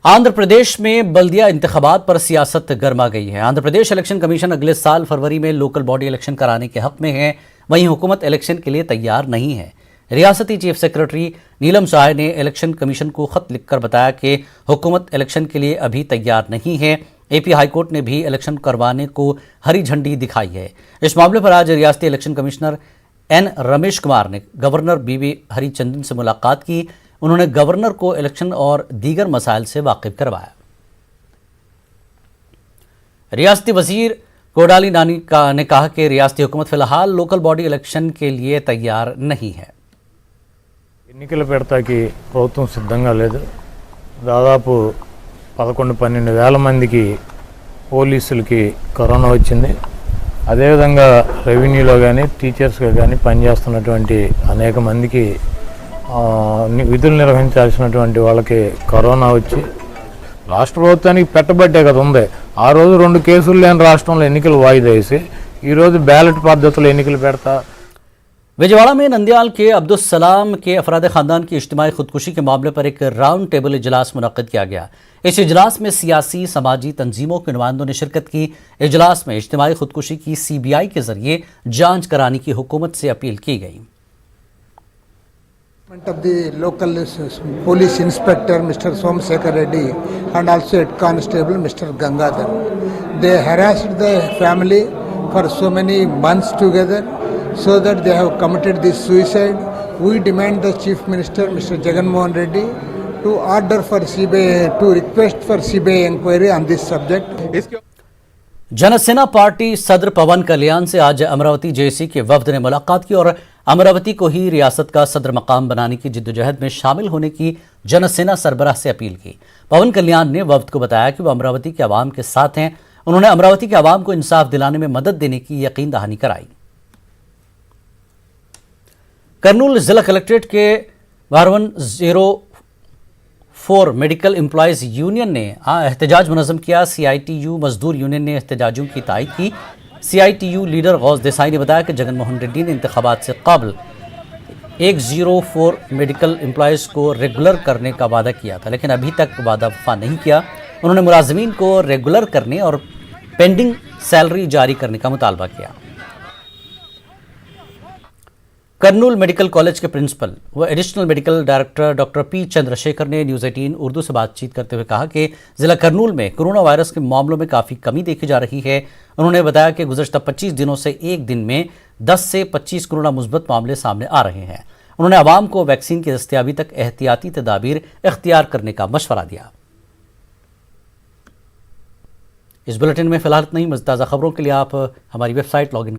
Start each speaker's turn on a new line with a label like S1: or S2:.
S1: आंध्र प्रदेश में बल्दिया इंतखाबात पर सियासत गर्मा गई है। आंध्र प्रदेश इलेक्शन कमीशन अगले साल फरवरी में लोकल बॉडी इलेक्शन कराने के हक में है, वहीं हुकूमत इलेक्शन के लिए तैयार नहीं है। रियासती चीफ सेक्रेटरी नीलम साहे ने इलेक्शन कमीशन को खत लिखकर बताया कि हुकूमत इलेक्शन के लिए अभी तैयार नहीं है। एपी हाईकोर्ट ने भी इलेक्शन करवाने को हरी झंडी दिखाई है। इस मामले पर आज रियासती election commissioner N Ramesh Kumar ने गवर्नर बीवी हरिचंदन से मुलाकात की। उन्होंने गवर्नर को इलेक्शन और दीगर मसाइल से वाकिफ करवाया। रियासती वजीर कोडाली नानी ने कहा कि रियासती हुकूमत फिलहाल लोकल बॉडी इलेक्शन के लिए तैयार नहीं है।
S2: ఎన్నికల పెడతాకి ప్రభుత్వం సిద్ధంగా లేదు. దాదాపు 11-12 వేల మందికి పోలీసులకి కరోనా వచ్చింది. అదేవిధంగా రెవెన్యూలో కానీ టీచర్స్గా కానీ పనిచేస్తున్నటువంటి అనేక మందికి విధులు నిర్వహించాల్సినటువంటి వాళ్ళకి కరోనా వచ్చి రాష్ట్ర ప్రభుత్వానికి పెట్టబట్టే కదా ఉంది. ఆ రోజు 2 కేసులు లేని రాష్ట్రంలో ఎన్నికలు వాయిదా వేసి ఈరోజు బ్యాలెట్ పద్ధతిలో ఎన్నికలు పెడతా।
S1: विजयवाड़ा में नंदियाल के अब्दुल सलाम के अफराद खानदान की इज्तिमाई खुदकुशी के मामले पर एक राउंड टेबल इजलास मुनक्किद किया गया। इस इजलास में सियासी समाजी तंजीमों के नुमाइंदों ने शिरकत की। इजलास में इज्तिमाई खुदकुशी की CBI के जरिए जांच कराने की हुकूमत से अपील की गई।
S3: of the local police inspector Mr. Somsekhar Reddy and also head constable Mr. Gangadhar. They harassed the family for so many months together so that they have committed this suicide. We demand the Chief Minister Mr. Jagan Mohan Reddy to order for CBI, to request for CBI inquiry on this subject.
S1: Jana Sena party सदर पवन कल्याण से आज अमरावती जेसी के वफ्द ने मुलाकात की और अमरावती को ही रियासत का सदर मकाम बनाने की जिद्दोजहद में शामिल होने की जनसेना सरबराह से अपील की। पवन कल्याण ने वफ्द को बताया कि वह अमरावती के अवाम के साथ हैं। उन्होंने अमरावती के अवाम को इंसाफ दिलाने में मदद देने की यकीन दहानी कराई। कर्नूल जिला कलेक्ट्रेट के 1104 मेडिकल एम्प्लॉयज यूनियन ने एहतजाज मुनज़्ज़म किया। CITU मजदूर यूनियन ने एहतजाजियों की तायद की। CITU लीडर गौस देसाई ने बताया कि जगन मोहन रेड्डी ने इंतखाबात से कबल 104 मेडिकल एम्प्लॉयज़ को रेगुलर करने का वादा किया था, लेकिन अभी तक वादा वफा नहीं किया। उन्होंने मुलाजमीन को रेगुलर करने और पेंडिंग सैलरी जारी करने का मुतालबा किया। कर्नूल मेडिकल कॉलेज के प्रिंसिपल व additional medical director doctor P. Chandrashekhar ने न्यूज़ 18 उर्दू से बातचीत करते हुए कहा कि जिला कर्नूल में कोरोना वायरस के मामलों में काफ़ी कमी देखी जा रही है। उन्होंने बताया कि गुज़श्ता 25 दिनों से एक दिन में 10 से 25 कोरोना मुस्बत मामले सामने आ रहे हैं। उन्होंने आवाम को वैक्सीन की दस्तयाबी तक एहतियाती तदाबीर इख्तियार करने का मशवरा दिया। इस बुलेटिन में फिलहाल इतना ही। मज़ीद ताज़ा खबरों के लिए आप हमारी वेबसाइट लॉगिन